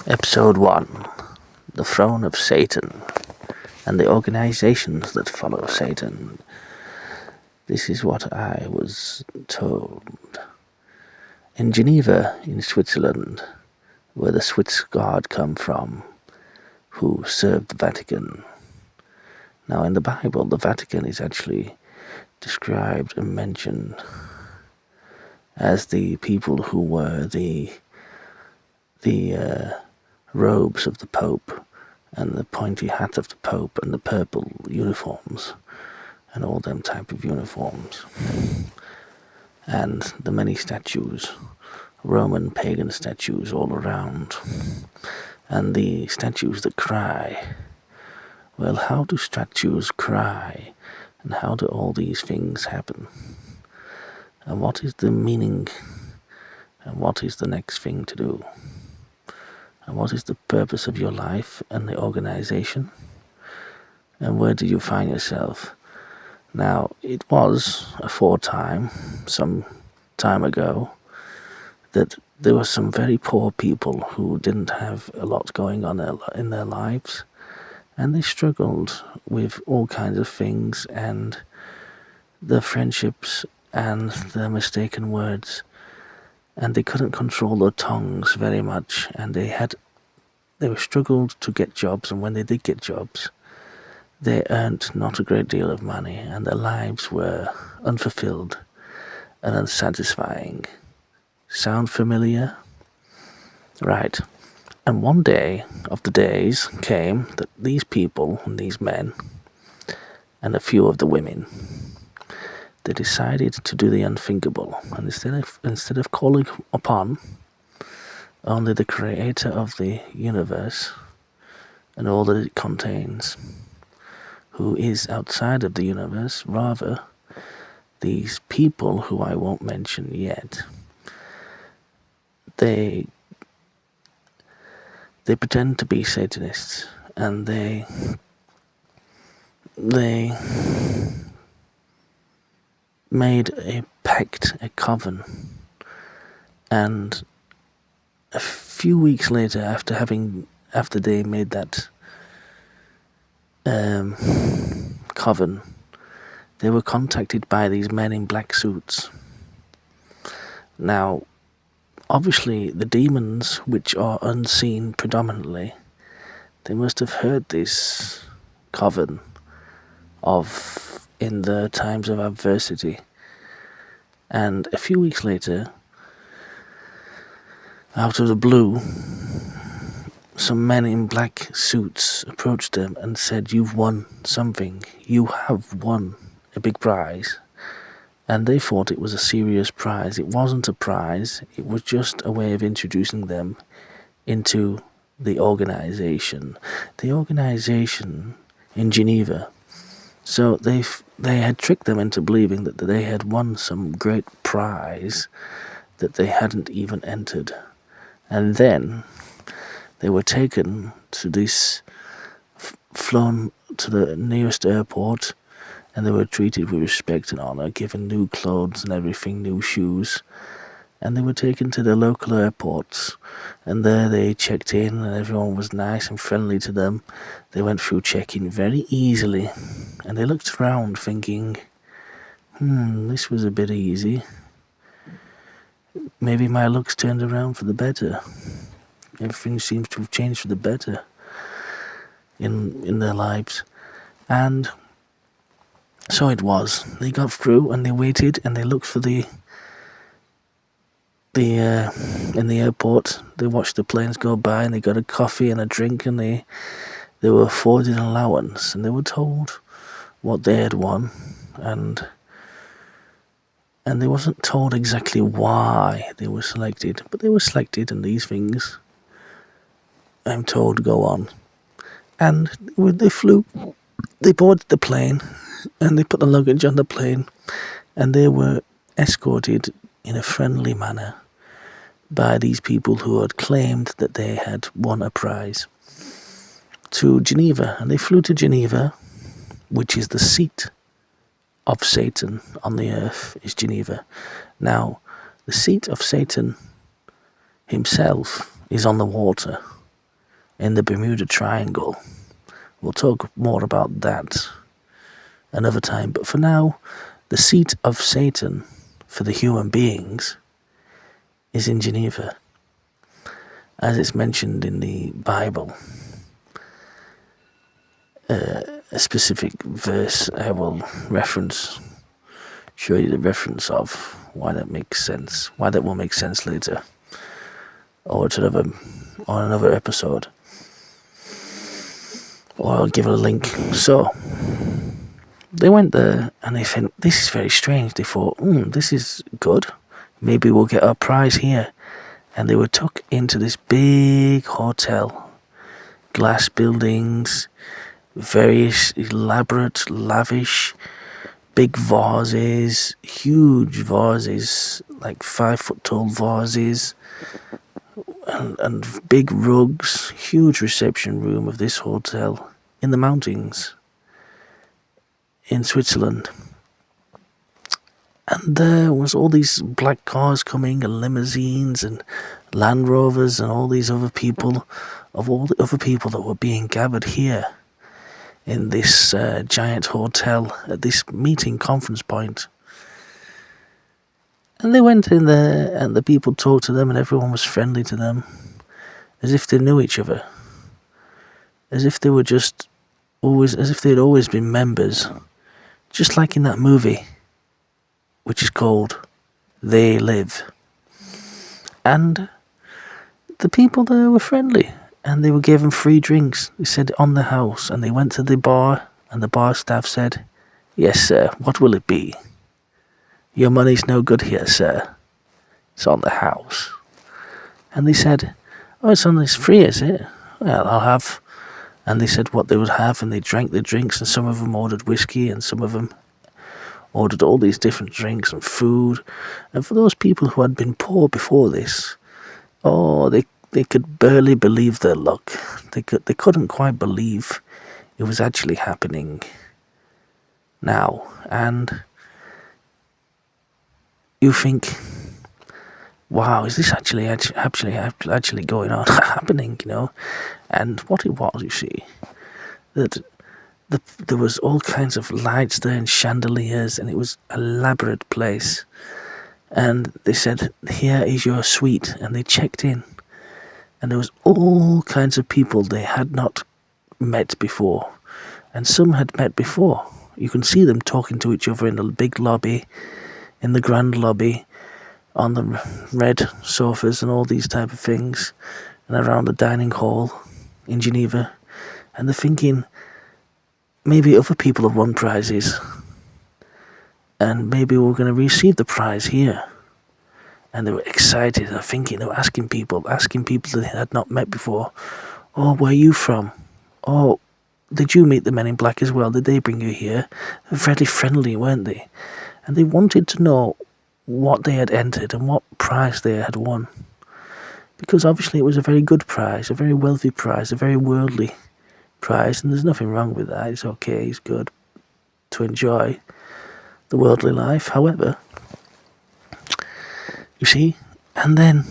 Episode 1: The Throne of Satan and the organizations that follow Satan. This is what I was told. In Geneva, in Switzerland, where the Swiss Guard come from, who served the Vatican. Now in the Bible, the Vatican is actually described and mentioned as the people who wear the robes of the Pope and the pointy hat of the Pope and the purple uniforms and all them type of uniforms, and the many statues, Roman pagan statues all around, and the statues that cry. Well, how do statues cry, and how do all these things happen, and what is the meaning, and what is the next thing to do, and what is the purpose of your life and the organization, and where do you find yourself? Now, it was aforetime, some time ago, that there were some very poor people who didn't have a lot going on in their lives, and they struggled with all kinds of things, and the friendships and the mistaken words, and they couldn't control their tongues very much, and they were struggled to get jobs, and when they did get jobs, they earned not a great deal of money, and their lives were unfulfilled and unsatisfying. Sound familiar? Right. And one day of the days came that these people and these men and a few of the women, they decided to do the unthinkable, and instead of calling upon only the creator of the universe and all that it contains, who is outside of the universe, rather these people who I won't mention yet, they pretend to be Satanists, and they made a pact, a coven, and a few weeks later, after they made that coven, they were contacted by these men in black suits. Now, obviously, the demons, which are unseen predominantly, they must have heard this coven in the times of adversity. And a few weeks later, out of the blue, some men in black suits approached them and said, "You've won something. You have won a big prize." And they thought it was a serious prize. It wasn't a prize. It was just a way of introducing them into the organization. The organization in Geneva. So they had tricked them into believing that they had won some great prize that they hadn't even entered. And then they were taken to flown to the nearest airport, and they were treated with respect and honor, given new clothes and everything, new shoes. And they were taken to the local airports, and there they checked in, and everyone was nice and friendly to them. They went through check-in very easily, and they looked around thinking, this was a bit easy. Maybe my luck's turned around for the better. Everything seems to have changed for the better in their lives. And so it was. They got through, and they waited, and they looked for in the airport. They watched the planes go by, and they got a coffee and a drink, and they were afforded an allowance, and they were told what they had won, and they wasn't told exactly why they were selected, but they were selected, and these things, I'm told, go on. And when they flew, they boarded the plane, and they put the luggage on the plane, and they were escorted in a friendly manner by these people who had claimed that they had won a prize to Geneva. And they flew to Geneva, which is the seat of Satan on the earth, is Geneva. Now, the seat of Satan himself is on the water, in the Bermuda Triangle. We'll talk more about that another time, but for now, the seat of Satan for the human beings is in Geneva, as it's mentioned in the Bible. A specific verse I will show you the reference of why that makes sense, why that will make sense later, or on another episode, or I'll give it a link. So they went there and they think, this is very strange. They thought, this is good, maybe we'll get our prize here. And they were took into this big hotel, glass buildings, very elaborate, lavish, big vases, huge vases, like 5-foot tall vases, and big rugs, huge reception room of this hotel in the mountains in Switzerland. And there was all these black cars coming, and limousines and Land Rovers, and all these other people, of all the other people that were being gathered here in this giant hotel at this meeting conference point. And they went in there, and the people talked to them, and everyone was friendly to them, as if they knew each other, as if they were as if they'd always been members, just like in that movie, which is called They Live. And the people there were friendly, and they were given free drinks. They said on the house, and they went to the bar, and the bar staff said, "Yes, sir, what will it be? Your money's no good here, sir. It's on the house." And they said, "Oh, it's free, is it? Well, I'll have..." And they said what they would have, and they drank the drinks, and some of them ordered whiskey, and some of them ordered all these different drinks and food. And for those people who had been poor before this, they could barely believe their luck. They couldn't quite believe it was actually happening now. And you think, wow, is this actually going on, happening, And what it was, you see, that there was all kinds of lights there and chandeliers, and it was an elaborate place. And they said, "Here is your suite," and they checked in, and there was all kinds of people they had not met before, and some had met before. You can see them talking to each other in the big lobby, in the grand lobby, on the red sofas and all these type of things, and around the dining hall in Geneva. And they're thinking, maybe other people have won prizes, and maybe we're going to receive the prize here. And they were excited. They're thinking, they were asking people that they had not met before, "Oh, where are you from? Oh, did you meet the men in black as well? Did they bring you here?" They were very friendly, weren't they? And they wanted to know what they had entered and what prize they had won. Because obviously it was a very good prize, a very wealthy prize, a very worldly prize, and there's nothing wrong with that. It's okay, it's good to enjoy the worldly life. However, you see, and then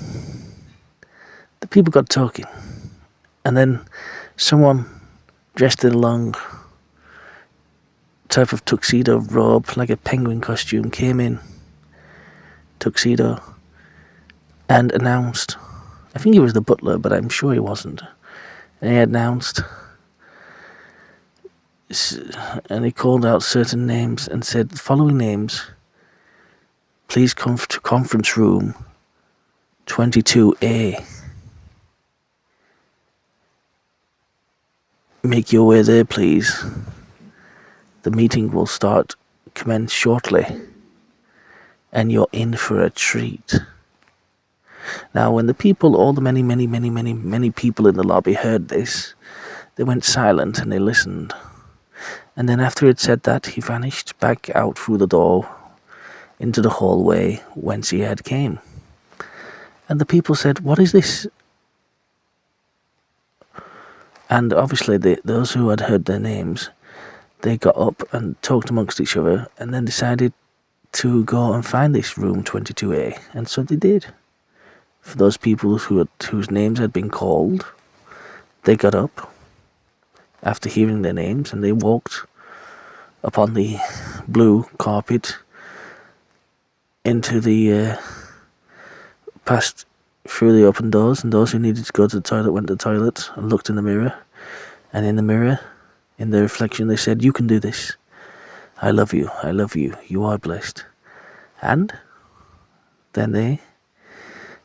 the people got talking, and then someone dressed in a long type of tuxedo robe, like a penguin costume, came in, tuxedo, and announced, I think he was the butler, but I'm sure he wasn't, and he announced, and he called out certain names and said, "The following names, please come to conference room 22A. Make your way there, please. The meeting will commence shortly, and you're in for a treat." Now, when the people, all the many people in the lobby heard this, they went silent and they listened. And then after he'd said that, he vanished back out through the door into the hallway whence he had came. And the people said, "What is this?" And obviously those who had heard their names, they got up and talked amongst each other, and then decided to go and find this room 22A. And so they did. For those people whose names had been called, They got up after hearing their names, and they walked upon the blue carpet into the past through the open doors, and those who needed to go to the toilet went to the toilet and looked in the mirror, and in the mirror, in the reflection, they said, "You can do this. I love you. I love you. You are blessed." And then they,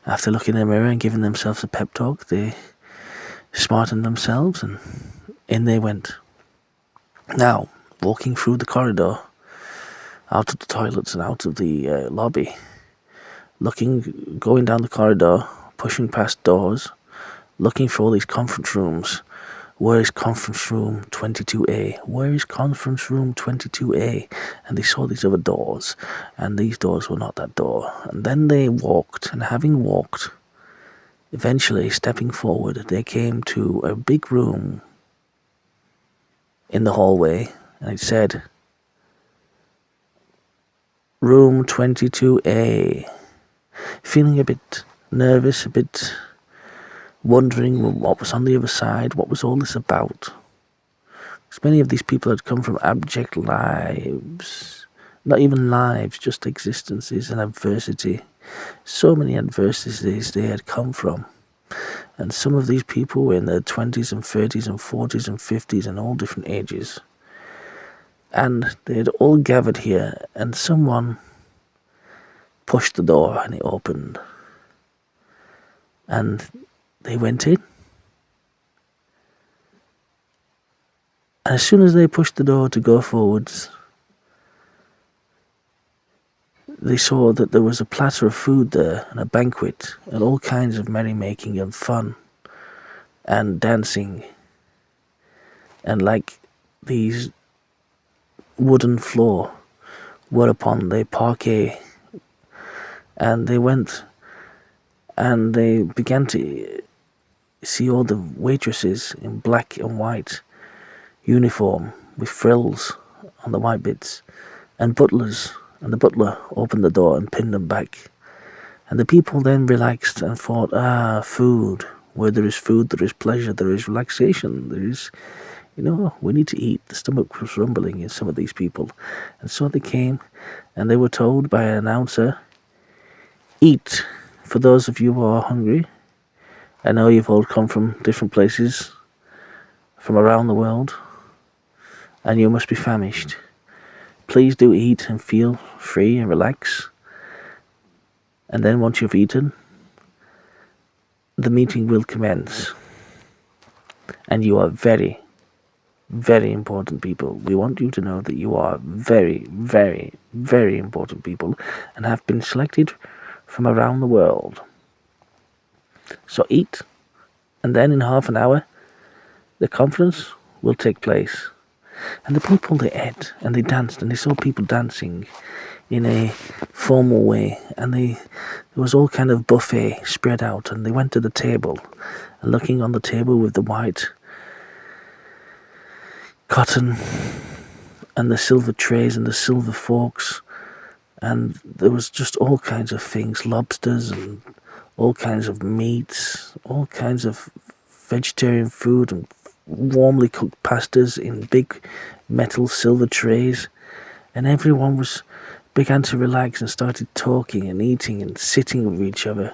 after looking in the mirror and giving themselves a pep talk, they smartened themselves, and in they went. Now, walking through the corridor, out of the toilets and out of the lobby, going down the corridor, pushing past doors, looking for all these conference rooms. Where is conference room 22A? Where is conference room 22A? And they saw these other doors, and these doors were not that door. And then they walked, and having walked, eventually stepping forward, they came to a big room in the hallway, and it said, "Room 22A." Feeling a bit nervous, a bit wondering what was on the other side, what was all this about. Because many of these people had come from abject lives, not even lives, just existences and adversity. So many adversities they had come from. And some of these people were in their 20s and 30s and 40s and 50s and all different ages. And they had all gathered here, and someone pushed the door and it opened. And they went in. And as soon as they pushed the door to go forwards, they saw that there was a platter of food there and a banquet and all kinds of merrymaking and fun and dancing, and like these wooden floor whereupon they parquet, and they went and they began to see all the waitresses in black and white uniform with frills on the white bits, and butlers, and the butler opened the door and pinned them back. And the people then relaxed and thought, food. Where there is food, there is pleasure, there is relaxation, there is, we need to eat. The stomach was rumbling in some of these people. And so they came, and they were told by an announcer, "Eat, for those of you who are hungry. I know you've all come from different places, from around the world, and you must be famished. Please do eat and feel free and relax. And then once you've eaten, the meeting will commence. And you are very, very important people. We want you to know that you are very, very, very important people and have been selected from around the world. So eat, and then in half an hour, the conference will take place." And the people, they ate, and they danced, and they saw people dancing in a formal way, and there was all kind of buffet spread out, and they went to the table, and looking on the table with the white cotton, and the silver trays, and the silver forks, and there was just all kinds of things, lobsters, and all kinds of meats, all kinds of vegetarian food, and warmly cooked pastas in big metal silver trays. And everyone began to relax and started talking and eating and sitting with each other.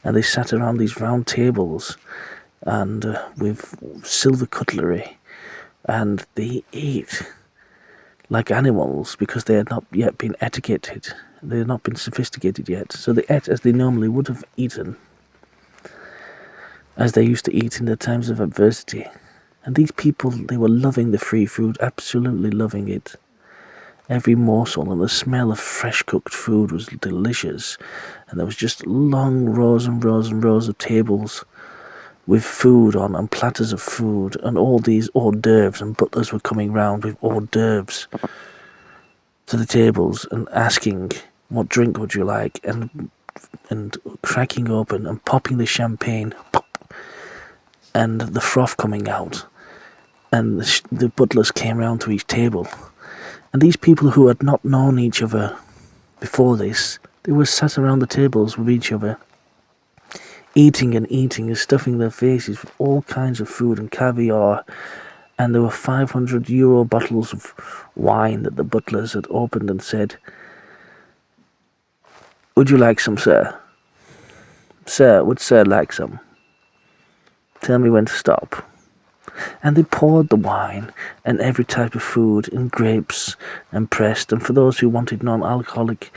And they sat around these round tables and with silver cutlery, and they ate like animals because they had not yet been etiquetted. They had not been sophisticated yet. So they ate as they normally would have eaten, as they used to eat in the times of adversity. And these people, they were loving the free food, absolutely loving it. Every morsel, and the smell of fresh cooked food was delicious. And there was just long rows and rows and rows of tables with food on, and platters of food, and all these hors d'oeuvres, and butlers were coming round with hors d'oeuvres to the tables and asking, "What drink would you like?" and cracking open and popping the champagne, and the froth coming out, and the butlers came round to each table. And these people who had not known each other before this, they were sat around the tables with each other, eating and eating and stuffing their faces with all kinds of food and caviar. And there were €500 bottles of wine that the butlers had opened and said, "Would you like some, sir? Sir, would sir like some? Tell me when to stop." And they poured the wine and every type of food and grapes and pressed. And for those who wanted non-alcoholic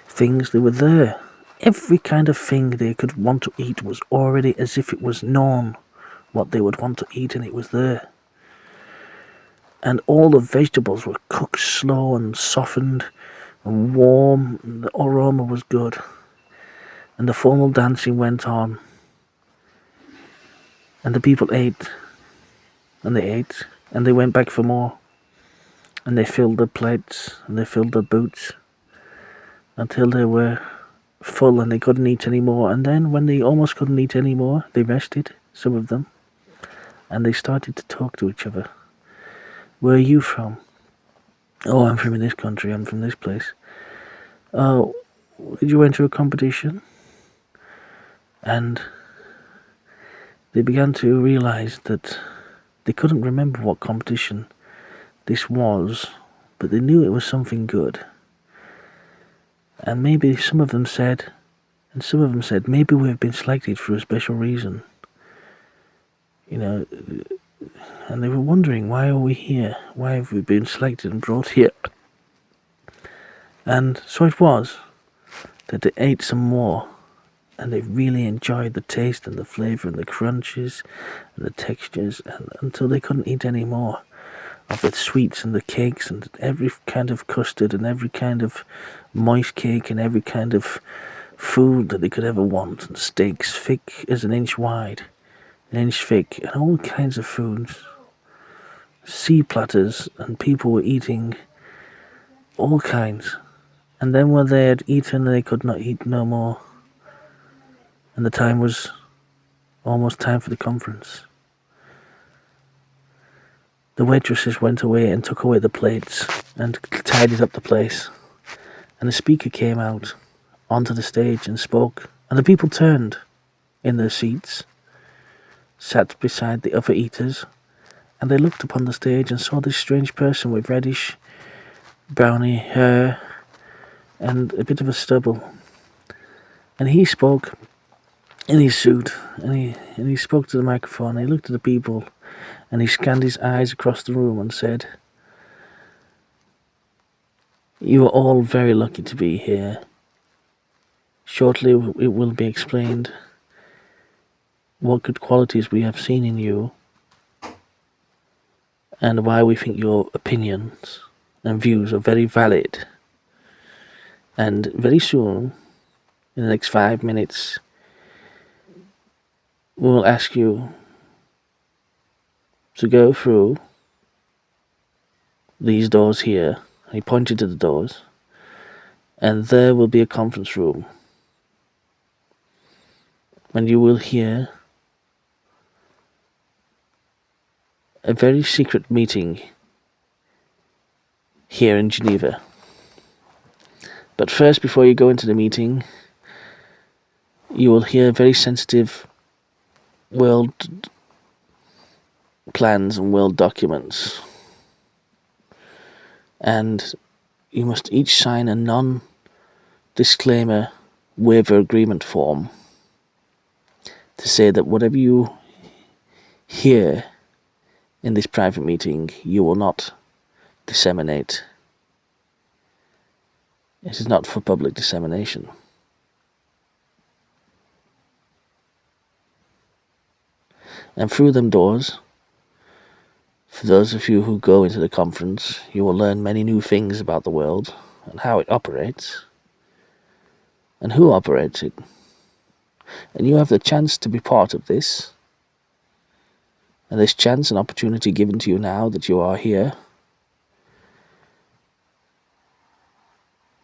things, they were there. Every kind of thing they could want to eat was already as if it was known what they would want to eat, and it was there. And all the vegetables were cooked slow and softened and warm, and the aroma was good. And the formal dancing went on. And the people ate, and they ate, and they went back for more. And they filled their plates, and they filled their boots, until they were full and they couldn't eat any more. And then when they almost couldn't eat any more, they rested, some of them, and they started to talk to each other. "Where are you from?" "Oh, I'm from this country, I'm from this place." "Oh, did you enter a competition?" And they began to realize that they couldn't remember what competition this was, but they knew it was something good. And maybe some of them said, maybe we've been selected for a special reason. And they were wondering, why are we here? Why have we been selected and brought here? And so it was that they ate some more, and they really enjoyed the taste and the flavour and the crunches and the textures, until they couldn't eat any more of the sweets and the cakes and every kind of custard and every kind of moist cake and every kind of food that they could ever want, and steaks thick as an inch wide, an inch thick, and all kinds of foods, sea platters, and people were eating all kinds. And then when they had eaten, they could not eat no more, and the time was almost time for the conference. The waitresses went away and took away the plates and tidied up the place, and the speaker came out onto the stage and spoke, and the people turned in their seats, sat beside the other eaters, and they looked upon the stage and saw this strange person with reddish browny hair and a bit of a stubble. And he spoke in his suit, and he spoke to the microphone, and he looked at the people, and he scanned his eyes across the room and said, "You are all very lucky to be here. Shortly it will be explained what good qualities we have seen in you, and why we think your opinions and views are very valid. And very soon, in the next 5 minutes, we will ask you to go through these doors here." He pointed to the doors. "And there will be a conference room. And you will hear a very secret meeting here in Geneva. But first, before you go into the meeting, you will hear very sensitive world plans and world documents. And you must each sign a non-disclaimer waiver agreement form to say that whatever you hear in this private meeting, you will not disseminate. It is not for public dissemination. And through them doors, for those of you who go into the conference, you will learn many new things about the world and how it operates and who operates it. And you have the chance to be part of this. And this chance and opportunity given to you now that you are here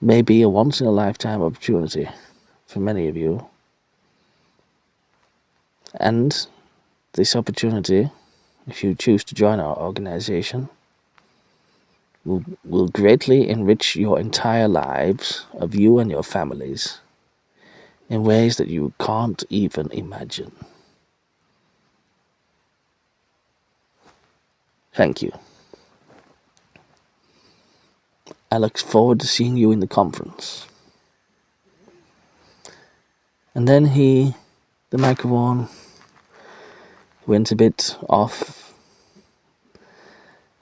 may be a once-in-a-lifetime opportunity for many of you. And this opportunity, if you choose to join our organization, will greatly enrich your entire lives of you and your families. in ways that you can't even imagine. Thank you. I look forward to seeing you in the conference. And then the microphone went a bit off,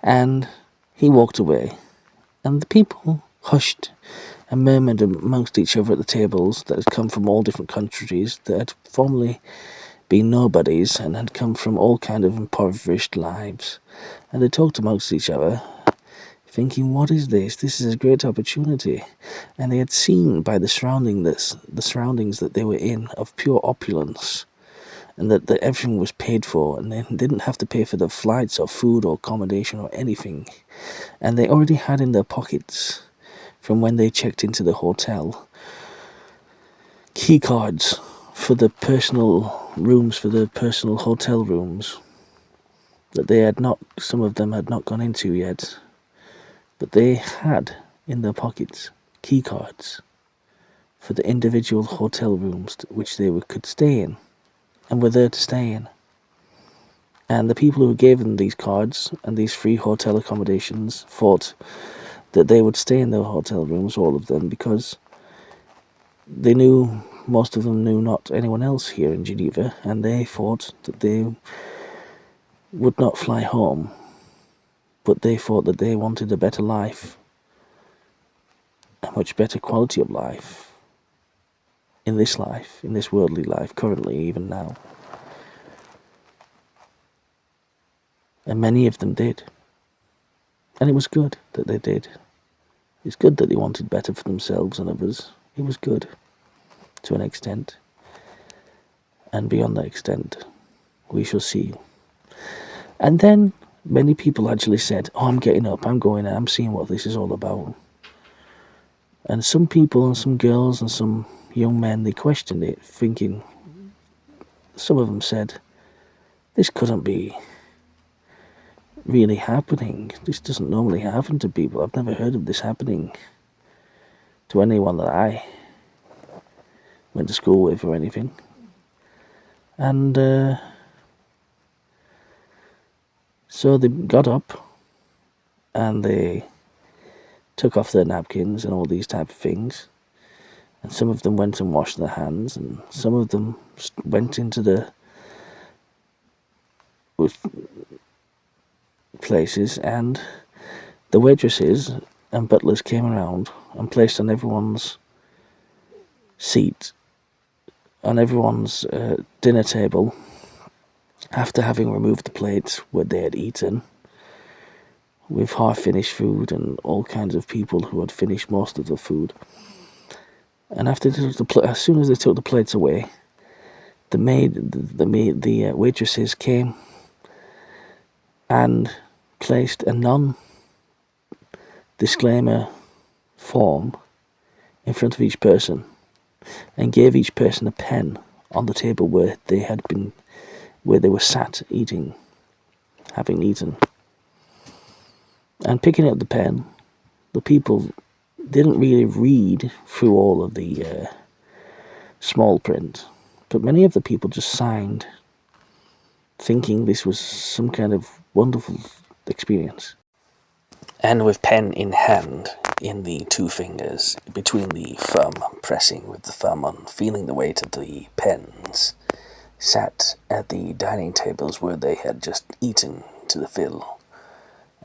and he walked away, and the people hushed and murmured amongst each other at the tables that had come from all different countries, that had formerly been nobodies and had come from all kind of impoverished lives. And they talked amongst each other, thinking, what is this? This is a great opportunity. And they had seen by the surroundings that they were in of pure opulence, and that everything was paid for, and they didn't have to pay for their flights or food or accommodation or anything. And they already had in their pockets, from when they checked into the hotel, key cards for the personal rooms, for the personal hotel rooms, that they had not, some of them had not gone into yet, but they had in their pockets key cards for the individual hotel rooms which they could stay in, and were there to stay in. And the people who gave them these cards and these free hotel accommodations thought that they would stay in their hotel rooms, all of them, because they knew, most of them knew not anyone else here in Geneva, and they thought that they would not fly home, but they thought that they wanted a better life, a much better quality of life, in this worldly life, currently, even now. And many of them did. And it was good that they did. It's good that they wanted better for themselves and others. It was good, to an extent. And beyond that extent, we shall see. And then many people actually said, oh, I'm getting up, I'm going, I'm seeing what this is all about. And some people and some girls and some young men, they questioned it, thinking, some of them said, this couldn't be really happening. This doesn't normally happen to people. I've never heard of this happening to anyone that I went to school with or anything. And so they got up and they took off their napkins and all these type of things, and some of them went and washed their hands, and some of them went into the places, and the waitresses and butlers came around and placed on everyone's seat, on everyone's dinner table, after having removed the plates where they had eaten, with half-finished food and all kinds of people who had finished most of the food. And after they took as soon as they took the plates away, the waitresses came and placed a non-disclaimer form in front of each person, and gave each person a pen on the table where they were sat eating, having eaten. And picking up the pen, the people didn't really read through all of the small print, but many of the people just signed, thinking this was some kind of wonderful experience. And with pen in hand, in the two fingers, between the thumb, pressing with the thumb on, feeling the weight of the pens, sat at the dining tables where they had just eaten to the fill,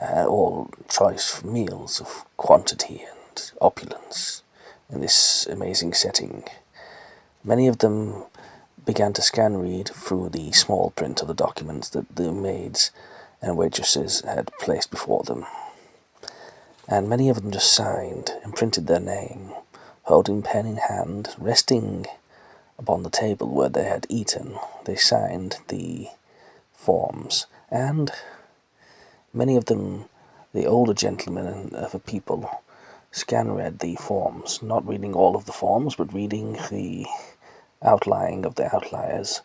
all choice meals of quantity and opulence in this amazing setting. Many of them began to scan read through the small print of the documents that the maids and waitresses had placed before them. And many of them just signed and printed their name, holding pen in hand, resting upon the table where they had eaten. They signed the forms, and many of them, the older gentlemen of the people, scan-read the forms, not reading all of the forms, but reading the outlying of the outliers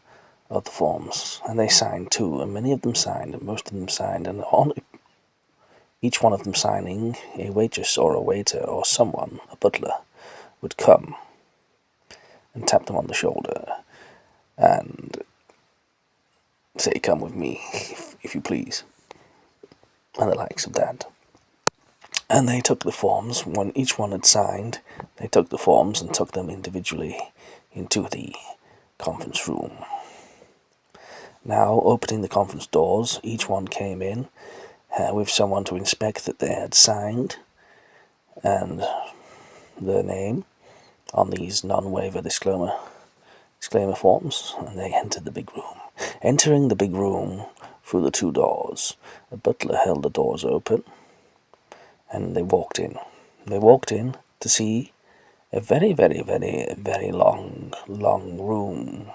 of the forms. And they signed too, and many of them signed, and most of them signed, and on each one of them signing, a waitress or a waiter or someone, a butler, would come and tap them on the shoulder and say, "Come with me, if you please," and the likes of that. And they took the forms. When each one had signed, they took the forms and took them individually into the conference room. Now, opening the conference doors, each one came in with someone to inspect that they had signed and their name on these non-waiver disclaimer forms, and they entered the big room. Entering the big room through the two doors, the butler held the doors open, and they walked in. They walked in to see a very, very, very, very long room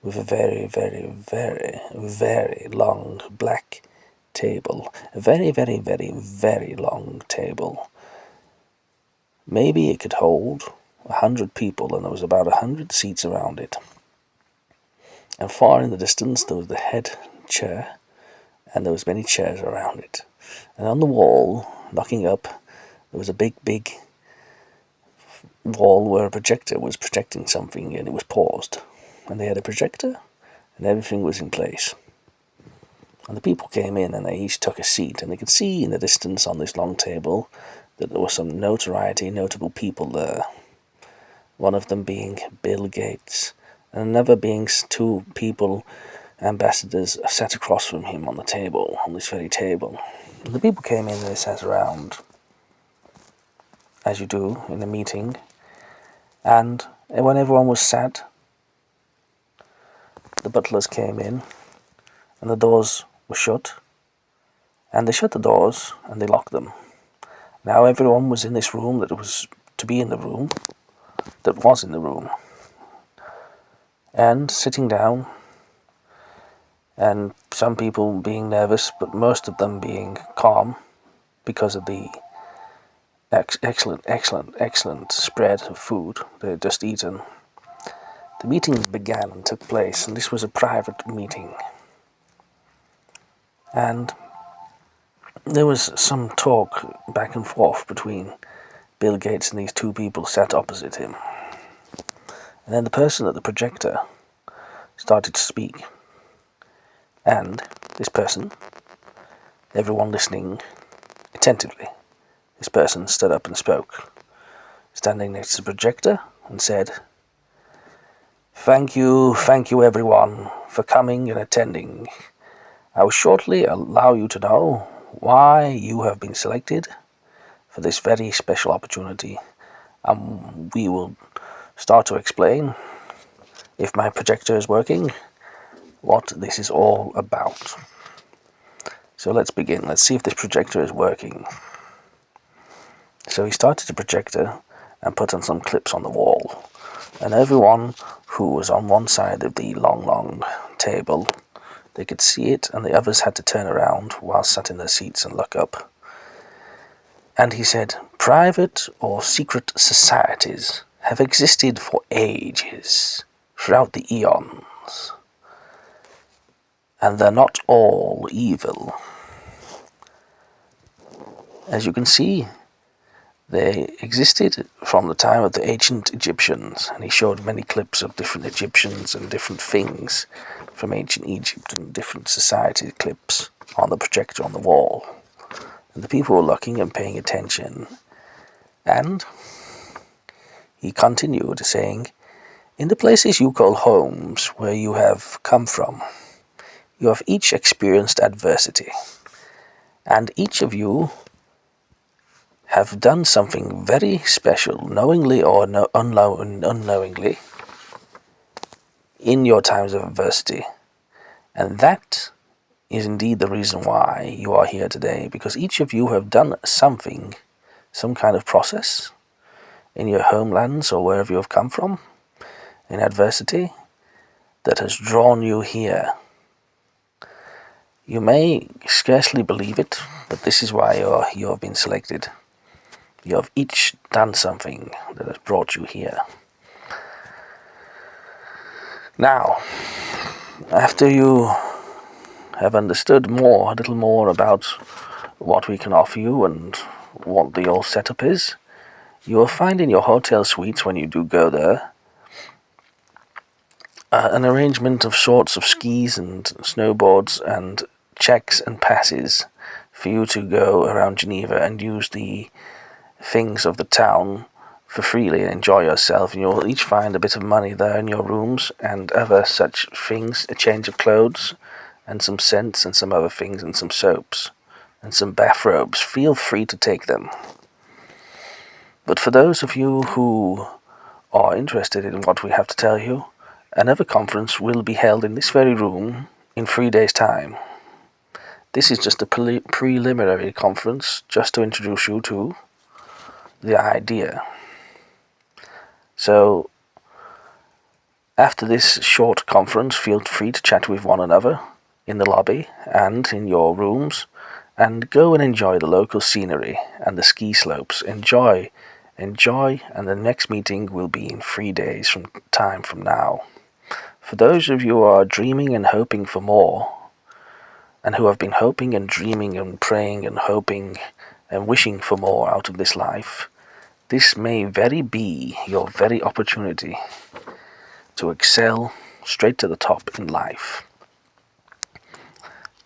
with a very, very, very, very long black table. A very, very, very, very long table. Maybe it could hold 100 people, and there was about 100 seats around it. And far in the distance there was the head chair, and there was many chairs around it. And on the wall, looking up, there was a big wall where a projector was projecting something, and it was paused. And they had a projector, and everything was in place. And the people came in, and they each took a seat, and they could see in the distance on this long table that there were some notable people there. One of them being Bill Gates, and another being two people, ambassadors, sat across from him on the table, on this very table. And the people came in and they sat around, as you do in a meeting, and when everyone was sat, the butlers came in, and the doors were shut, and they shut the doors, and they locked them. Now everyone was in this room that was to be in the room, that was in the room, and sitting down, and some people being nervous, but most of them being calm, because of the excellent spread of food they had just eaten. The meeting began and took place, and this was a private meeting. And there was some talk back and forth between Bill Gates and these two people sat opposite him. And then the person at the projector started to speak. And this person, everyone listening attentively, this person stood up and spoke, standing next to the projector, and said, Thank you everyone for coming and attending. I will shortly allow you to know why you have been selected for this very special opportunity, and we will start to explain, if my projector is working, what this is all about. So let's begin. Let's see if this projector is working. So he started the projector and put on some clips on the wall, and everyone who was on one side of the long table, they could see it, and the others had to turn around while sat in their seats and look up. And he said, private or secret societies have existed for ages, throughout the eons, and they're not all evil. As you can see, they existed from the time of the ancient Egyptians, and he showed many clips of different Egyptians and different things from ancient Egypt and different society clips on the projector on the wall. And the people were looking and paying attention. And he continued saying, in the places you call homes, where you have come from, you have each experienced adversity, and each of you have done something very special, knowingly or unknowingly, in your times of adversity. And that is indeed the reason why you are here today, because each of you have done something, some kind of process, in your homelands or wherever you have come from, in adversity, that has drawn you here. You may scarcely believe it, but this is why you have been selected. You have each done something that has brought you here. Now, after you have understood a little more about what we can offer you and what the whole setup is, you will find in your hotel suites, when you do go there, an arrangement of sorts of skis and snowboards and checks and passes for you to go around Geneva and use the things of the town for freely and enjoy yourself, and you'll each find a bit of money there in your rooms and other such things, a change of clothes and some scents and some other things and some soaps and some bathrobes. Feel free to take them. But for those of you who are interested in what we have to tell you, another conference will be held in this very room in 3 days' time. This is just a preliminary conference, just to introduce you to the idea. So, after this short conference, feel free to chat with one another in the lobby and in your rooms, and go and enjoy the local scenery and the ski slopes. Enjoy, and the next meeting will be in 3 days from now. For those of you who are dreaming and hoping for more, and who have been hoping and dreaming and praying and hoping and wishing for more out of this life, this may very be your very opportunity to excel straight to the top in life.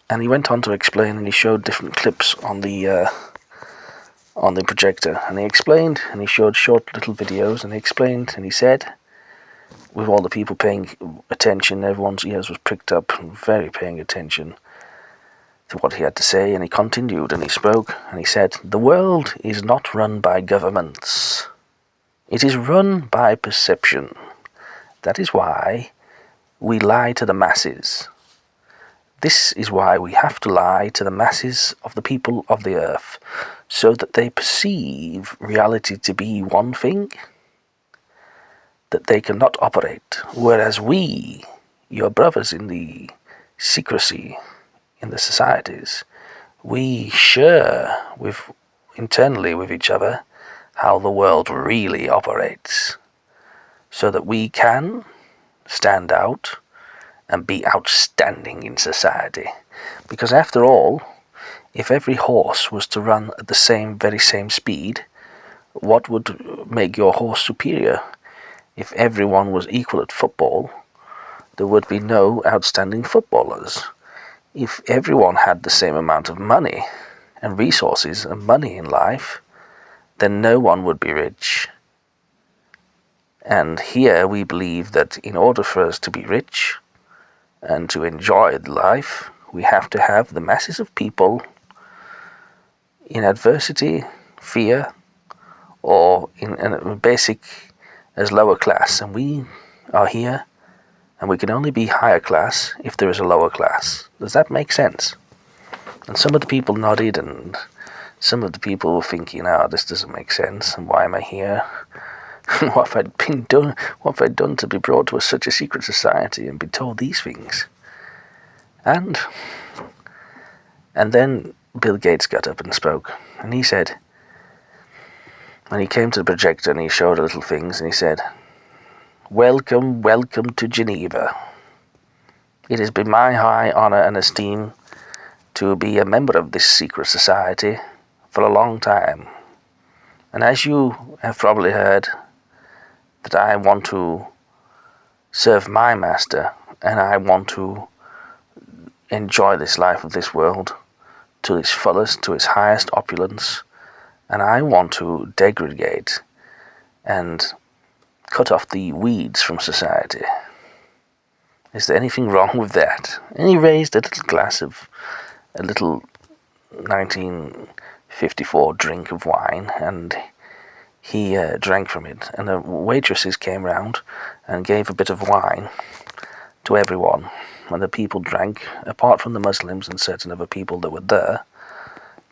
And he went on to explain, and he showed different clips on the projector, and he explained, and he showed short little videos, and he explained, and he said, with all the people paying attention, everyone's ears was pricked up, and very paying attention to what he had to say, and he continued, and he spoke, and he said, "The world is not run by governments. It is run by perception. That is why we lie to the masses. This is why we have to lie to the masses of the people of the earth, so that they perceive reality to be one thing that they cannot operate, whereas we, your brothers in the secrecy, in the societies, we share internally with each other how the world really operates, so that we can stand out and be outstanding in society. Because after all, if every horse was to run at the very same speed, what would make your horse superior? If everyone was equal at football, there would be no outstanding footballers. If everyone had the same amount of money and resources and money in life, then no one would be rich. And here we believe that in order for us to be rich and to enjoy life, we have to have the masses of people in adversity, fear, or in a basic as lower class. And we are here, and we can only be higher class if there is a lower class. Does that make sense? And some of the people nodded, and some of the people were thinking, this doesn't make sense, and why am I here? What have I done to be brought to such a secret society and be told these things? And then Bill Gates got up and spoke, and he said, and he came to the projector and he showed little things, and he said, "Welcome, welcome to Geneva. It has been my high honor and esteem to be a member of this secret society for a long time. And as you have probably heard, that I want to serve my master, and I want to enjoy this life of this world to its fullest, to its highest opulence, and I want to degrade and cut off the weeds from society. Is there anything wrong with that?" And he raised a little glass of a little 1954 drink of wine, and he drank from it, and the waitresses came round and gave a bit of wine to everyone, and the people drank. Apart from the Muslims and certain other people that were there,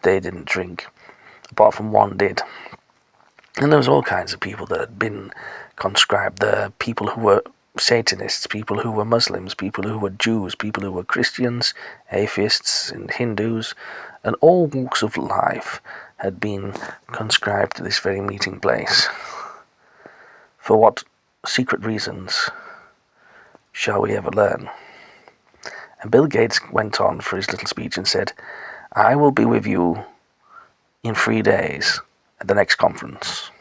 they didn't drink, apart from one did. And there was all kinds of people that had been conscribed there, people who were Satanists, people who were Muslims, people who were Jews, people who were Christians, atheists and Hindus, and all walks of life had been conscribed to this very meeting place. For what secret reasons shall we ever learn? And Bill Gates went on for his little speech and said, "I will be with you in 3 days at the next conference.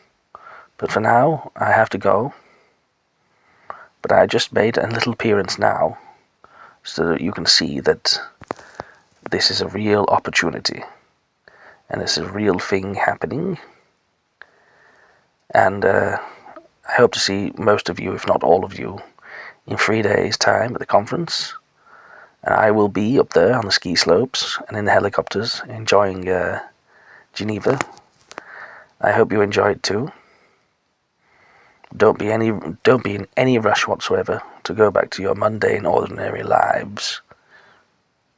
But for now, I have to go. But I just made a little appearance now so that you can see that this is a real opportunity and it's a real thing happening. And I hope to see most of you, if not all of you, in 3 days' time at the conference. And I will be up there on the ski slopes and in the helicopters enjoying Geneva. I hope you enjoy it too. Don't be in any rush whatsoever to go back to your mundane, ordinary lives.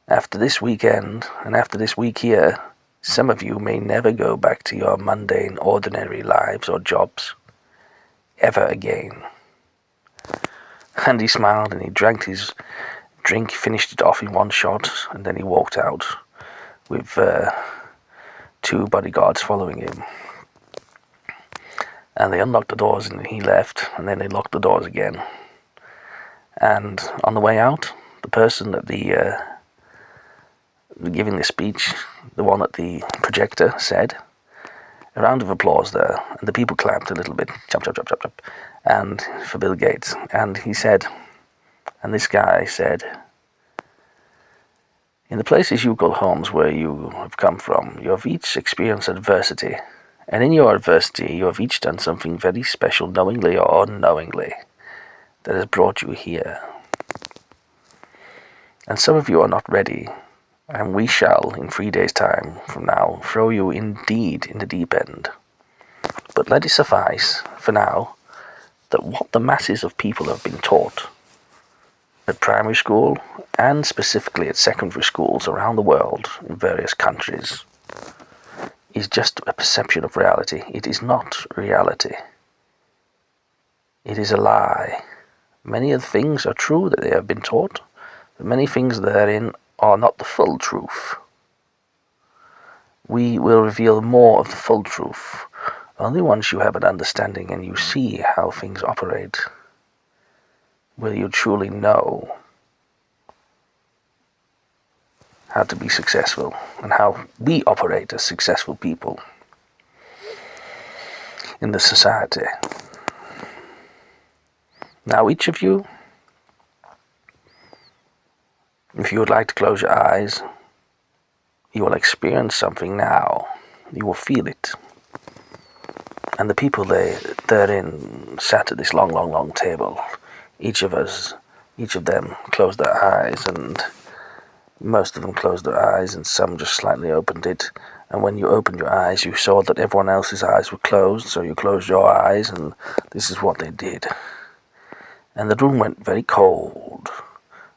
After this weekend and after this week here, some of you may never go back to your mundane, ordinary lives or jobs ever again. And he smiled and he drank his drink, finished it off in one shot, and then he walked out with 2 bodyguards following him. And they unlocked the doors and he left, and then they locked the doors again. And on the way out, the person at the giving the speech, the one at the projector, said, a round of applause there, and the people clapped a little bit, chop, chop, chop, chop, chop, and for Bill Gates. And he said, and this guy said, in the places you call homes where you have come from, you have each experienced adversity. And in your adversity, you have each done something very special, knowingly or unknowingly, that has brought you here. And some of you are not ready, and we shall, in 3 days' time from now, throw you indeed in the deep end. But let it suffice, for now, that what the masses of people have been taught at primary school, and specifically at secondary schools around the world, in various countries, is just a perception of reality. It is not reality. It is a lie. Many of the things are true that they have been taught, but many things therein are not the full truth. We will reveal more of the full truth only once you have an understanding and you see how things operate. Will you truly know how to be successful and how we operate as successful people in the society. Now, each of you, if you would like to close your eyes, you will experience something now. You will feel it. And the people therein sat at this long, long, long table. Each of them closed their eyes, and most of them closed their eyes, and some just slightly opened it. And when you opened your eyes, you saw that everyone else's eyes were closed, so you closed your eyes, and this is what they did. And the room went very cold,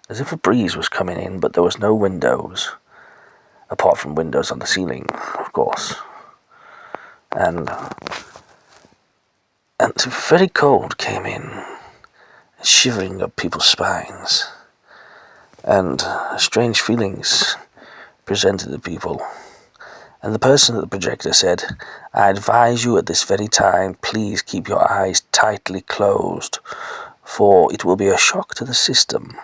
as if a breeze was coming in, but there was no windows, apart from windows on the ceiling, of course. And very cold came in, shivering up people's spines, and strange feelings presented to people. And the person at the projector said, I advise you at this very time, please keep your eyes tightly closed, for it will be a shock to the system.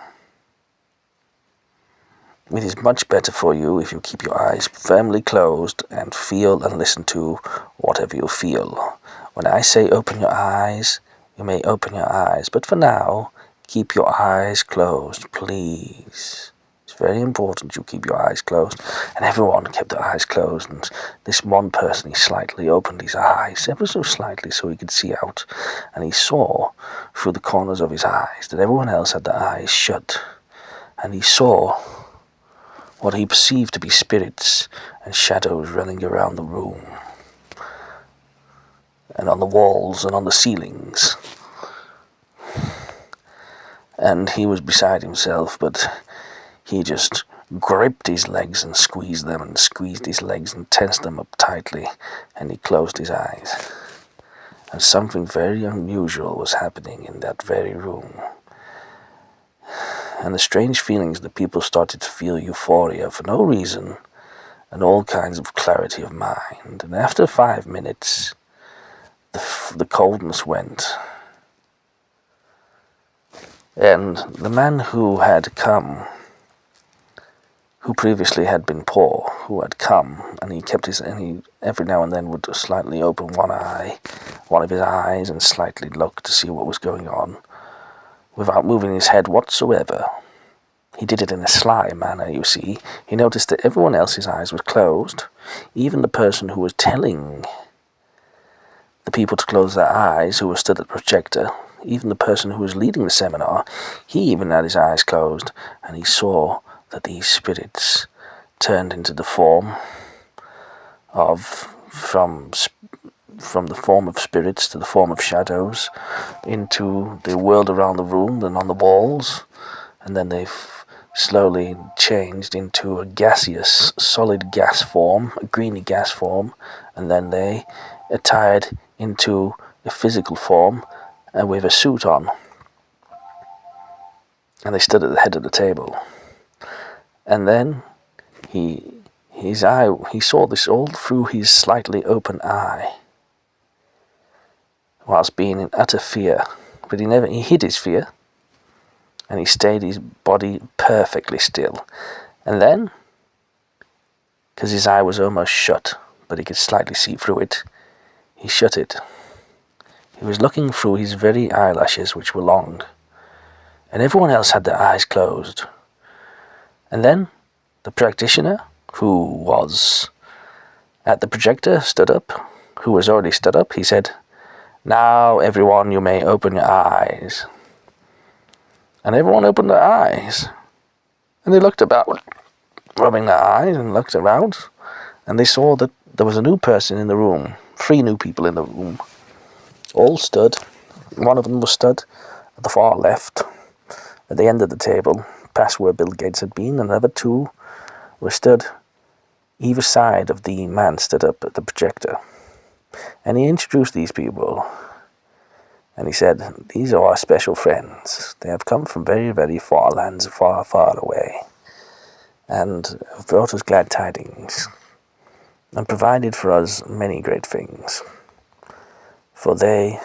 It is much better for you if you keep your eyes firmly closed and feel and listen to whatever you feel. When I say open your eyes, you may open your eyes, but for now, keep your eyes closed, please. It's very important you keep your eyes closed. And everyone kept their eyes closed, and this one person, he slightly opened his eyes, ever so slightly, so he could see out, and he saw through the corners of his eyes that everyone else had their eyes shut, and he saw what he perceived to be spirits and shadows running around the room, and on the walls and on the ceilings. And he was beside himself, but he just gripped his legs and squeezed them, and squeezed his legs and tensed them up tightly, and he closed his eyes. And something very unusual was happening in that very room. And the strange feelings that people started to feel euphoria for no reason, and all kinds of clarity of mind. And after 5 minutes, the coldness went. And the man who had come, who previously had been poor, who had come, and he kept his, and he every now and then would slightly open one of his eyes, and slightly look to see what was going on. without moving his head whatsoever. He did it in a sly manner, you see. He noticed that everyone else's eyes were closed. Even the person who was telling the people to close their eyes, who was stood at the projector, even the person who was leading the seminar, he even had his eyes closed, and he saw that these spirits turned into the form of, from the form of spirits to the form of shadows, into the world around the room and on the walls, and then they slowly changed into a gaseous, solid gas form, a greeny gas form, and then they attired into a physical form and with a suit on. And they stood at the head of the table. And then he saw this all through his slightly open eye, whilst being in utter fear. But he hid his fear, and he stayed his body perfectly still. And then, because his eye was almost shut, but he could slightly see through it, he shut it. He was looking through his very eyelashes, which were long, and everyone else had their eyes closed. And then the practitioner, who was at the projector, stood up, who was already stood up. He said, "Now, everyone, you may open your eyes." And everyone opened their eyes, and they looked about, rubbing their eyes, and looked around, and they saw that there was a new person in the room, 3 new people in the room, all stood. One of them was stood at the far left, at the end of the table, past where Bill Gates had been, and the other 2 were stood either side of the man stood up at the projector. And he introduced these people, and he said, "These are our special friends. They have come from very, very far lands, far, far away, and have brought us glad tidings, and provided for us many great things. For they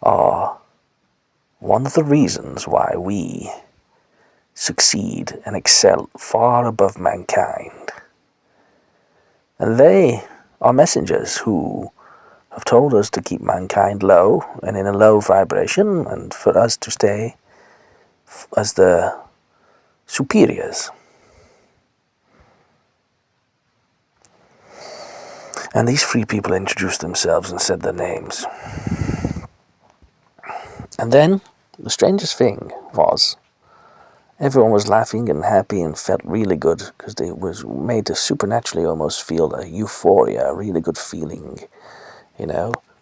are one of the reasons why we succeed and excel far above mankind. And they are messengers who have told us to keep mankind low and in a low vibration, and for us to stay as the superiors." And these 3 people introduced themselves and said their names. And then the strangest thing was, everyone was laughing and happy and felt really good, because they was made to supernaturally almost feel a euphoria, a really good feeling,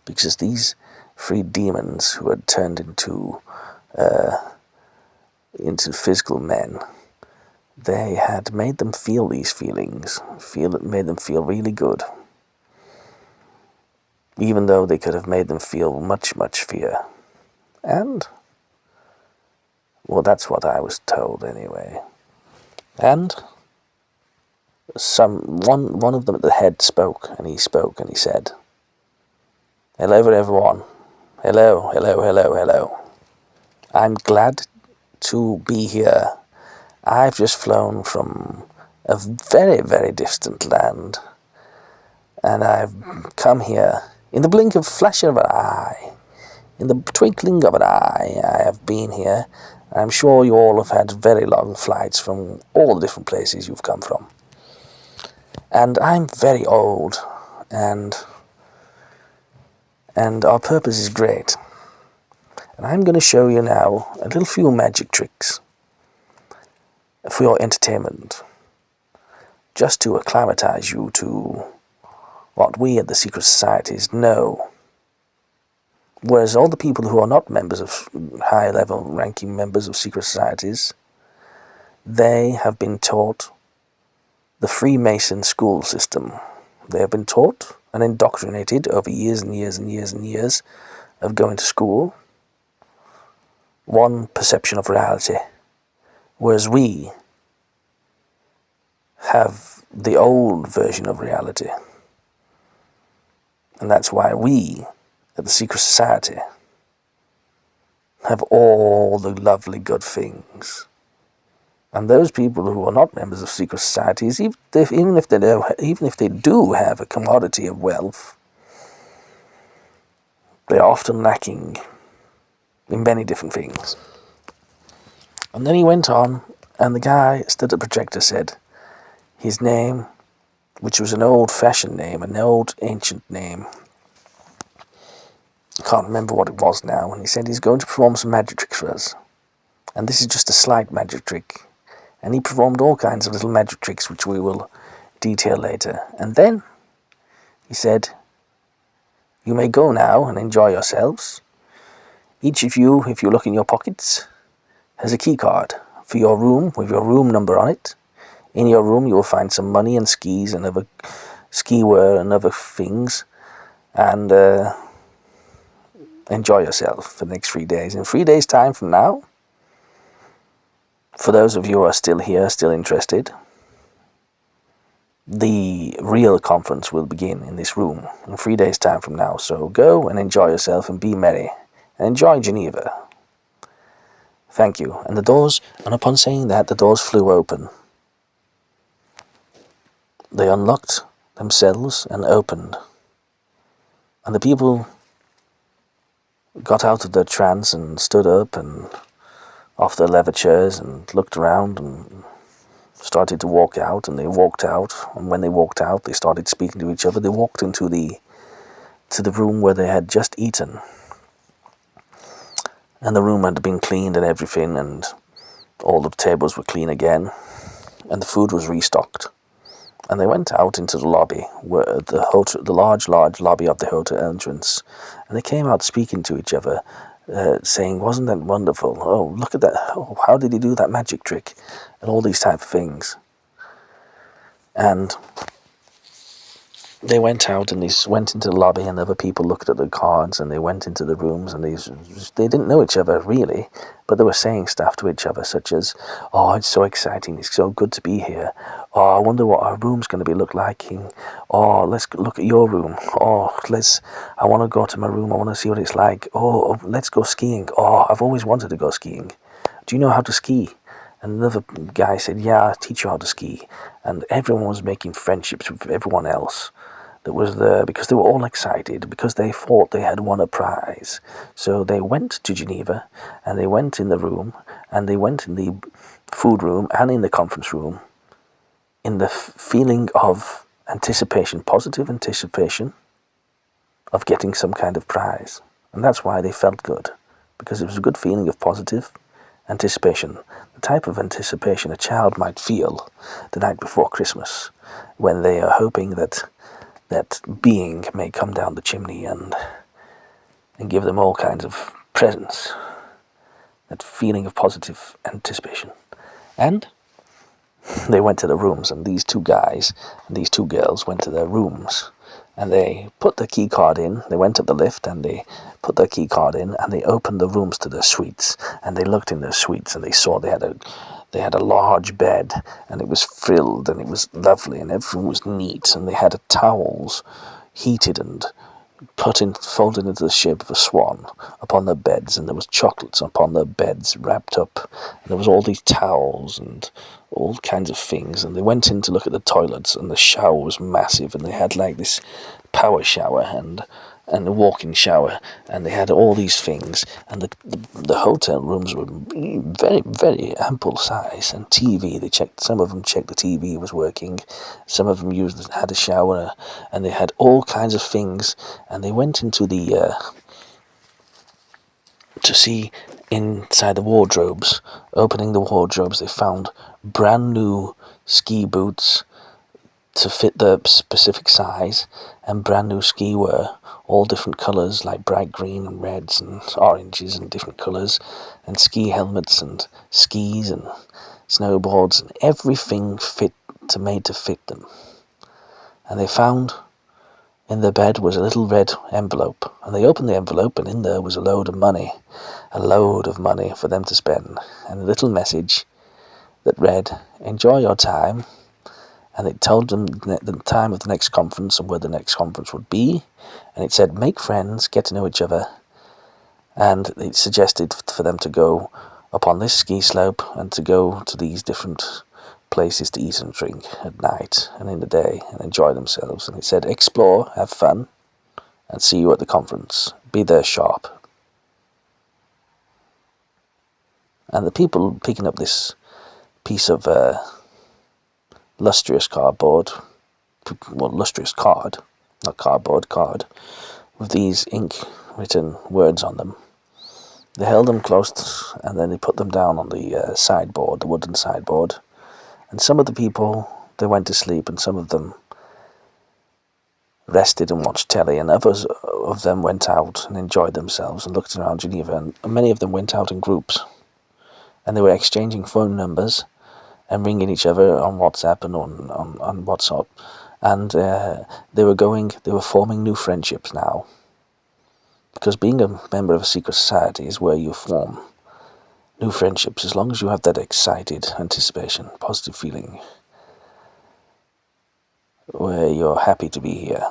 because these 3 demons who had turned into physical men, they had made them feel these feelings, made them feel really good, even though they could have made them feel much, much fear. And, well, that's what I was told anyway. And one of them at the head spoke, and he said, "Hello, everyone. Hello, hello, hello, hello. I'm glad to be here. I've just flown from a very, very distant land, and I've come here in the blink of flash of an eye. In the twinkling of an eye, I have been here. I'm sure you all have had very long flights from all the different places you've come from. And I'm very old, and our purpose is great. And I'm going to show you now a little few magic tricks for your entertainment, just to acclimatize you to what we at the secret societies know. Whereas all the people who are not members of high-level ranking members of secret societies, they have been taught the Freemason school system. They have been taught and indoctrinated over years and years and years and years of going to school, one perception of reality, whereas we have the old version of reality. And that's why we, at the secret society, have all the lovely good things. And those people who are not members of secret societies, even if they do have a commodity of wealth, they are often lacking in many different things. And then he went on, and the guy stood at the projector, said his name, which was an old-fashioned name, an old ancient name. I can't remember what it was now, and he said he's going to perform some magic tricks for us. And this is just a slight magic trick. And he performed all kinds of little magic tricks, which we will detail later. And then he said, "You may go now and enjoy yourselves. Each of you, if you look in your pockets, has a key card for your room with your room number on it. In your room you will find some money and skis and other ski wear and other things, and enjoy yourself for the next 3 days. In 3 days' time from now, for those of you who are still here, still interested, the real conference will begin in this room in 3 days' time from now. So go and enjoy yourself and be merry, and enjoy Geneva. Thank you." And the doors, and upon saying that, the doors flew open. They unlocked themselves and opened. And the people got out of their trance and stood up and off their leather chairs and looked around and started to walk out, and they walked out. And when they walked out, they started speaking to each other. They walked into the room where they had just eaten. And the room had been cleaned and everything, and all the tables were clean again, and the food was restocked. And they went out into the lobby, where the large lobby of the hotel entrance, and they came out speaking to each other, saying, "Wasn't that wonderful? Oh, look at that! Oh, how did he do that magic trick?" And all these type of things. And they went out and they went into the lobby, and other people looked at the cards, and they went into the rooms, and they didn't know each other really, but they were saying stuff to each other such as, "Oh, it's so exciting, it's so good to be here. Oh, I wonder what our room's going to be look like. Oh, let's look at your room. Oh, I want to go to my room, I want to see what it's like. Oh, let's go skiing. Oh, I've always wanted to go skiing. Do you know how to ski?" And another guy said, "Yeah, I'll teach you how to ski." And everyone was making friendships with everyone else that was there, because they were all excited, because they thought they had won a prize. So they went to Geneva, and they went in the room, and they went in the food room and in the conference room, in the feeling of anticipation, positive anticipation of getting some kind of prize. And that's why they felt good, because it was a good feeling of positive anticipation, the type of anticipation a child might feel the night before Christmas, when they are hoping that being may come down the chimney and give them all kinds of presents. That feeling of positive anticipation. And they went to the rooms, and these two guys and these two girls went to their rooms, and they put the key card in. They went up the lift, and they put their key card in, and they opened the rooms to their suites, and they looked in their suites, and they saw they had a large bed, and it was filled, and it was lovely, and everything was neat, and they had towels heated and folded into the shape of a swan upon their beds, and there was chocolates upon their beds wrapped up, and there was all these towels and all kinds of things. And they went in to look at the toilets, and the shower was massive, and they had like this power shower and a walk-in shower, and they had all these things, and the hotel rooms were very, very ample size. And TV, some of them checked the TV was working, some of them had a shower, and they had all kinds of things. And they went into to see inside the wardrobes. Opening the wardrobes, they found brand new ski boots to fit the specific size, and brand new ski wear, all different colours, like bright green and reds and oranges and different colours, and ski helmets and skis and snowboards, and everything made to fit them. And they found in their bed was a little red envelope, and they opened the envelope, and in there was a load of money for them to spend, and a little message that read, "Enjoy your time." And it told them the time of the next conference and where the next conference would be. And it said, make friends, get to know each other. And it suggested for them to go upon this ski slope and to go to these different places to eat and drink at night and in the day and enjoy themselves. And it said, explore, have fun, and see you at the conference. Be there sharp. And the people picking up this piece of lustrous cardboard, well, lustrous card, not cardboard, card, with these ink-written words on them. They held them close, and then they put them down on the sideboard, the wooden sideboard. And some of the people, they went to sleep, and some of them rested and watched telly, and others of them went out and enjoyed themselves and looked around Geneva, and many of them went out in groups. And they were exchanging phone numbers and ringing each other on WhatsApp and on WhatsApp. And they were forming new friendships now. Because being a member of a secret society is where you form new friendships, as long as you have that excited anticipation, positive feeling, where you're happy to be here.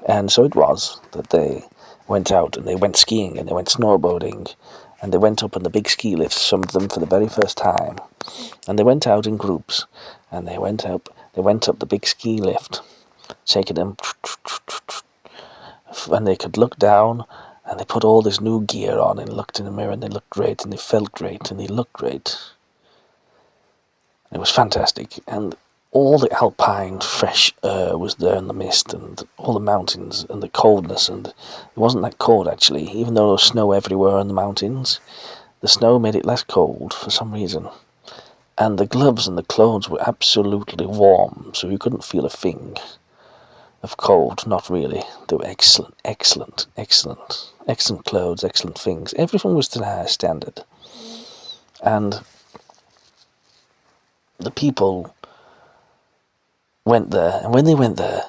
And so it was that they went out, and they went skiing, and they went snowboarding, and they went up on the big ski lifts, some of them for the very first time. And they went out in groups, and they went up the big ski lift, taking them, and they could look down, and they put all this new gear on, and looked in the mirror, and they looked great, and they felt great, and they looked great. It was fantastic, and all the alpine fresh air was there in the mist, and all the mountains, and the coldness, and it wasn't that cold actually, even though there was snow everywhere in the mountains. The snow made it less cold for some reason, and the gloves and the clothes were absolutely warm, so you couldn't feel a thing of cold, not really. They were excellent clothes, excellent things. Everything was to the highest standard. And the people went there, and when they went there,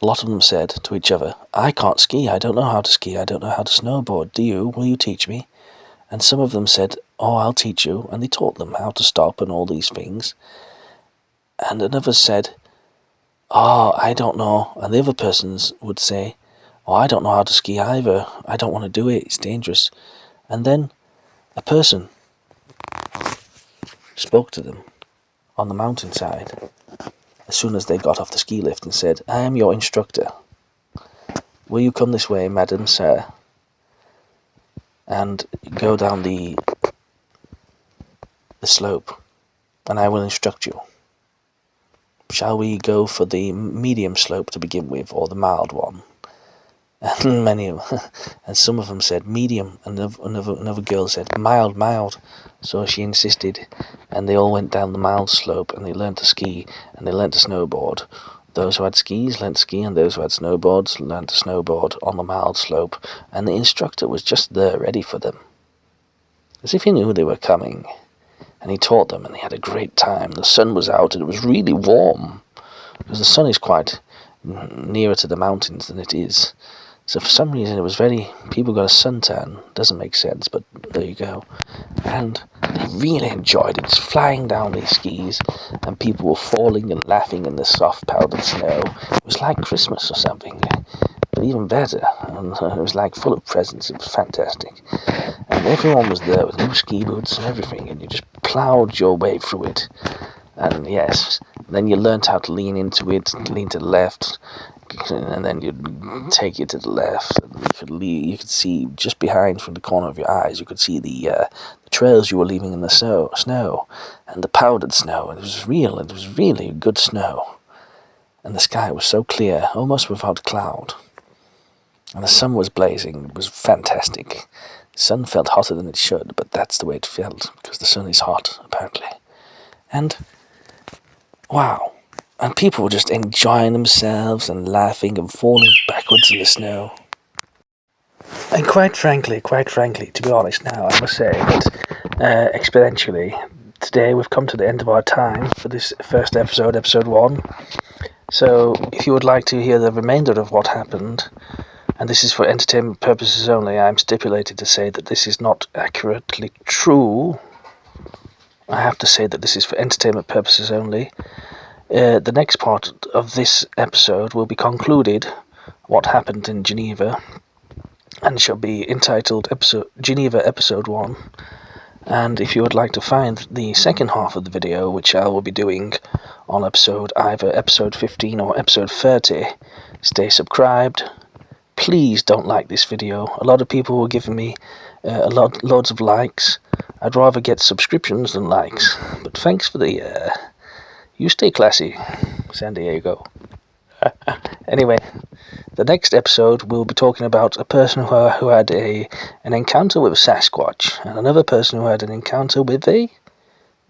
a lot of them said to each other, "I can't ski, I don't know how to ski, I don't know how to snowboard, do you? Will you teach me?" And some of them said, "Oh, I'll teach you," and they taught them how to stop and all these things. And another said, "Oh, I don't know," and the other persons would say, "Oh, I don't know how to ski either, I don't want to do it, it's dangerous." And then a person spoke to them on the mountainside as soon as they got off the ski lift and said, "I am your instructor. Will you come this way, madam, sir, and go down the slope, and I will instruct you. Shall we go for the medium slope to begin with, or the mild one?" And and some of them said medium, and another girl said mild. So she insisted, and they all went down the mild slope, and they learned to ski, and they learned to snowboard. Those who had skis learned to ski, and those who had snowboards learned to snowboard on the mild slope, and the instructor was just there ready for them, as if he knew they were coming, and he taught them, and they had a great time. The sun was out, and it was really warm, because the sun is quite nearer to the mountains than it is. So for some reason people got a suntan. Doesn't make sense, but there you go. And they really enjoyed it, flying down these skis, and people were falling and laughing in the soft powdered snow. It was like Christmas or something, but even better. And it was like full of presents. It was fantastic. And everyone was there with new ski boots and everything, and you just ploughed your way through it. And yes, then you learnt how to lean into it, lean to the left, and then you'd take it to the left, and you could see just behind, from the corner of your eyes, you could see the trails you were leaving in the snow, and the powdered snow, and it was real, it was really good snow, and the sky was so clear, almost without cloud, and the sun was blazing. It was fantastic. The sun felt hotter than it should, but that's the way it felt, because the sun is hot, apparently. And wow. And people were just enjoying themselves and laughing and falling backwards in the snow. And quite frankly, to be honest now, I must say that exponentially, today we've come to the end of our time for this first episode, episode 1. So if you would like to hear the remainder of what happened, and this is for entertainment purposes only, I'm stipulated to say that this is not accurately true. I have to say that this is for entertainment purposes only. The next part of this episode will be concluded, what happened in Geneva, and shall be entitled Geneva Episode 1. And if you would like to find the second half of the video, which I will be doing on either episode 15 or episode 30, stay subscribed. Please don't like this video. A lot of people were giving me loads of likes. I'd rather get subscriptions than likes. But thanks for the... you stay classy, San Diego. Anyway, the next episode we'll be talking about a person who had an encounter with a Sasquatch, and another person who had an encounter with a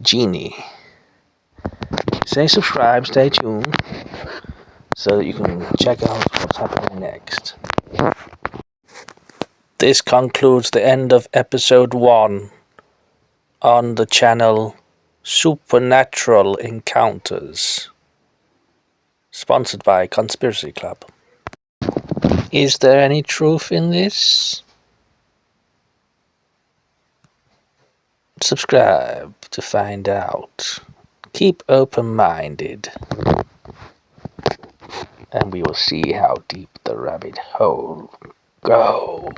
genie. Stay subscribed, stay tuned, so that you can check out what's happening next. This concludes the end of episode 1 on the channel Supernatural Encounters, sponsored by Conspiracy Club. Is there any truth in this? Subscribe to find out. Keep open-minded, and we will see how deep the rabbit hole goes.